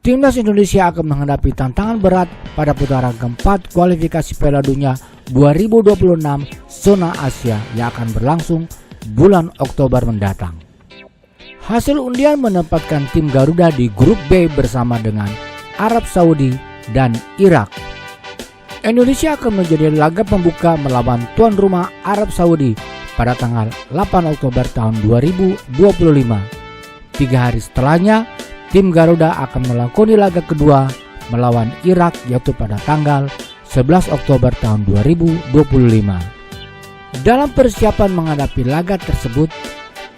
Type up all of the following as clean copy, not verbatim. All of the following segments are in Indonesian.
Timnas Indonesia akan menghadapi tantangan berat pada putaran keempat kualifikasi Piala Dunia 2026 zona Asia yang akan berlangsung bulan Oktober mendatang. Hasil undian menempatkan tim Garuda di grup B bersama dengan Arab Saudi dan Irak. Indonesia akan menjadi laga pembuka melawan tuan rumah Arab Saudi pada tanggal 8 Oktober tahun 2025. 3 hari setelahnya, tim Garuda akan melakoni laga kedua melawan Irak yaitu pada tanggal 11 Oktober tahun 2025. Dalam persiapan menghadapi laga tersebut,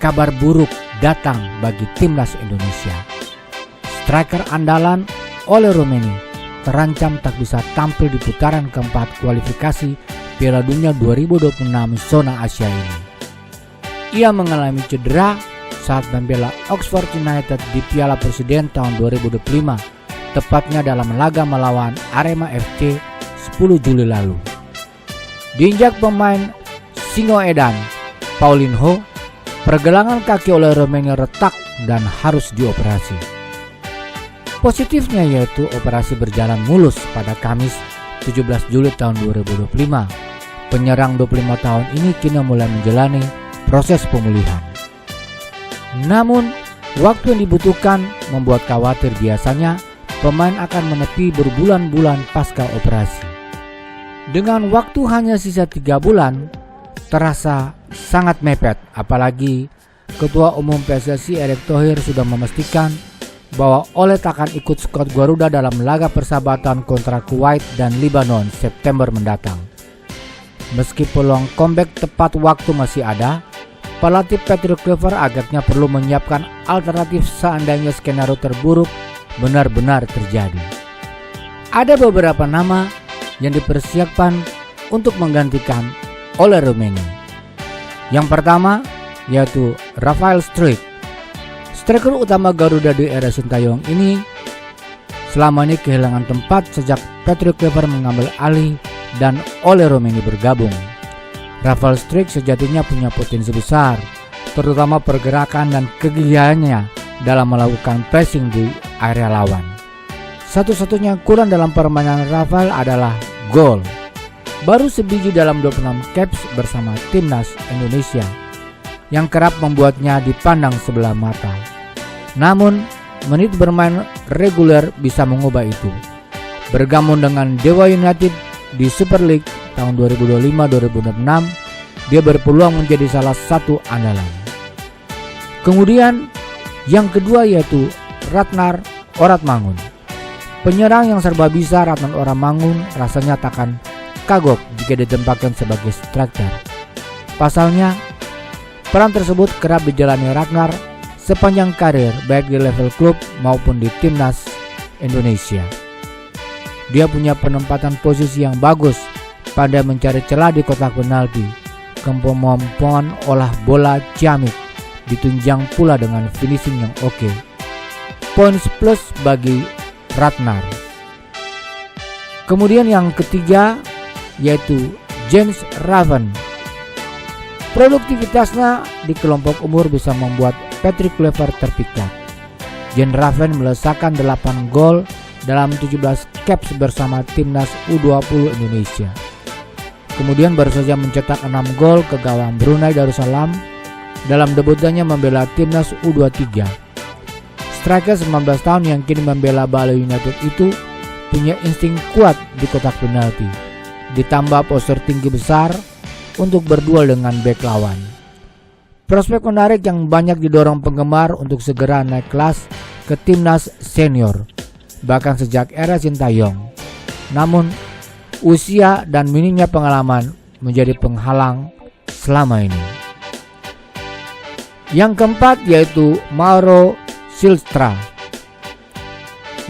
kabar buruk datang bagi timnas Indonesia. Striker andalan Ole Romeni terancam tak bisa tampil di putaran keempat kualifikasi Piala Dunia 2026 zona Asia ini. Ia mengalami cedera saat membela Oxford United di Piala Presiden tahun 2025, tepatnya dalam laga melawan Arema FC 10 Juli lalu. Diinjak pemain Singoedan, Paulinho, pergelangan kaki Ole Romeni retak dan harus dioperasi. Positifnya yaitu operasi berjalan mulus pada Kamis 17 Juli tahun 2025. Penyerang 25 tahun ini kini mulai menjalani proses pemulihan. Namun, waktu yang dibutuhkan membuat khawatir. Biasanya pemain akan menepi berbulan-bulan pasca operasi. Dengan waktu hanya sisa 3 bulan, terasa sangat mepet. Apalagi Ketua Umum PSSI Erick Thohir sudah memastikan bahwa Ole takkan ikut skuad Garuda dalam laga persahabatan kontra Kuwait dan Lebanon September mendatang. Meski peluang comeback tepat waktu masih ada, pelatih Patrick Kluivert agaknya perlu menyiapkan alternatif seandainya skenario terburuk benar-benar terjadi. Ada beberapa nama yang dipersiapkan untuk menggantikan Ole Romeni. Yang pertama yaitu Rafael Struijk. Striker utama Garuda di era Sintayong ini selama ini kehilangan tempat sejak Patrick Kluivert mengambil alih dan Ole Romeni bergabung. Rafael Struijk sejatinya punya potensi besar, terutama pergerakan dan kegigihannya dalam melakukan pressing di area lawan. Satu-satunya kurang dalam permainan Rafael adalah gol. Baru sebiji dalam 26 caps bersama timnas Indonesia yang kerap membuatnya dipandang sebelah mata. Namun, menit bermain reguler bisa mengubah itu. Bergabung dengan Dewa United di Super League tahun 2025-2026, dia berpeluang menjadi salah satu andalan. Kemudian, yang kedua yaitu Ratnar Oratmangun. Penyerang yang serba bisa Ratnar Oratmangun rasanya takkan kagok jika ditempatkan sebagai striker. Pasalnya, peran tersebut kerap dijalani Ratnar sepanjang karir baik di level klub maupun di timnas Indonesia. Dia punya penempatan posisi yang bagus, pandai mencari celah di kotak penalti, kemampuan olah bola ciamik, ditunjang pula dengan finishing yang oke. Poin plus bagi Ratnar. Kemudian yang ketiga yaitu Jens Raven. Produktivitasnya di kelompok umur bisa membuat Patrick Kluivert terpikat. Jens Raven melesakkan 8 gol dalam 17 caps bersama timnas U20 Indonesia. Kemudian baru saja mencetak 6 gol ke gawang Brunei Darussalam dalam debutannya membela timnas U23. Striker 19 tahun yang kini membela Bali United itu punya insting kuat di kotak penalti, ditambah postur tinggi besar untuk berduel dengan bek lawan. Prospek menarik yang banyak didorong penggemar untuk segera naik kelas ke timnas senior, bahkan sejak era Sintayong. Namun, usia dan minimnya pengalaman menjadi penghalang selama ini. Yang keempat yaitu Mauro Silstra.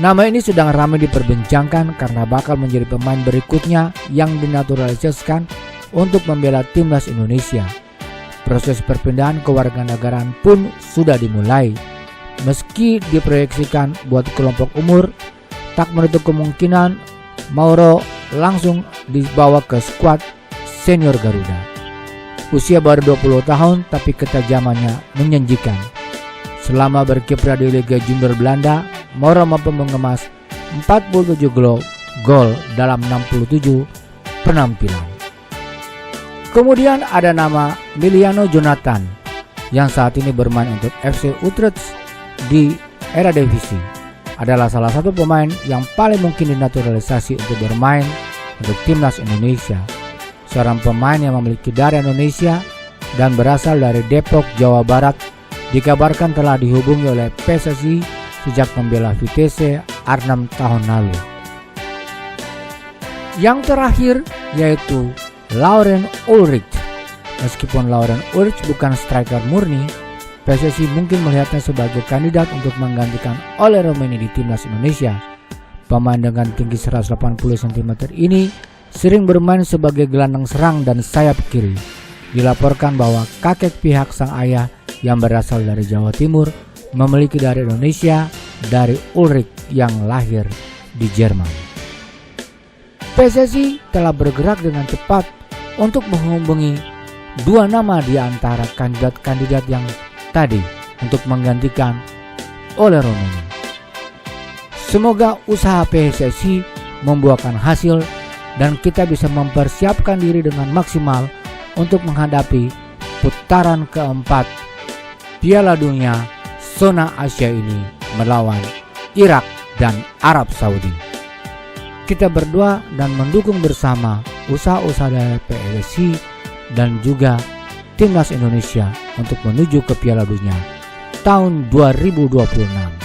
Nama ini sedang ramai diperbincangkan karena bakal menjadi pemain berikutnya yang dinaturalisasikan untuk membela timnas Indonesia. Proses perpindahan kewarganegaraan pun sudah dimulai. Meski diproyeksikan buat kelompok umur, tak menutup kemungkinan Mauro langsung dibawa ke skuad senior Garuda. Usia baru 20 tahun tapi ketajamannya menjanjikan. Selama berkiprah di Liga Junior Belanda, Moro mampu mengemas 47 gol dalam 67 penampilan. Kemudian ada nama Emiliano Jonathan yang saat ini bermain untuk FC Utrecht di Eredivisie. Adalah salah satu pemain yang paling mungkin dinaturalisasi untuk bermain untuk timnas Indonesia. Seorang pemain yang memiliki darah Indonesia dan berasal dari Depok, Jawa Barat, dikabarkan telah dihubungi oleh PSSI sejak membela Vitesse 6 tahun lalu. Yang terakhir yaitu Laurens Ulrich. Meskipun Laurens Ulrich bukan striker murni, PSSI mungkin melihatnya sebagai kandidat untuk menggantikan Ole Romeni di timnas Indonesia. Pemain dengan tinggi 180 cm ini sering bermain sebagai gelandang serang dan sayap kiri. Dilaporkan bahwa kakek pihak sang ayah yang berasal dari Jawa Timur memiliki darah Indonesia dari Ulrich yang lahir di Jerman. PSSI telah bergerak dengan cepat untuk menghubungi dua nama di antara kandidat-kandidat yang tadi untuk menggantikan Ole Romeni. Semoga usaha PSSI membuahkan hasil dan kita bisa mempersiapkan diri dengan maksimal untuk menghadapi putaran keempat Piala Dunia zona Asia ini melawan Irak dan Arab Saudi. Kita berdoa dan mendukung bersama usaha-usaha dari PSSI dan juga timnas Indonesia untuk menuju ke Piala Dunia tahun 2026.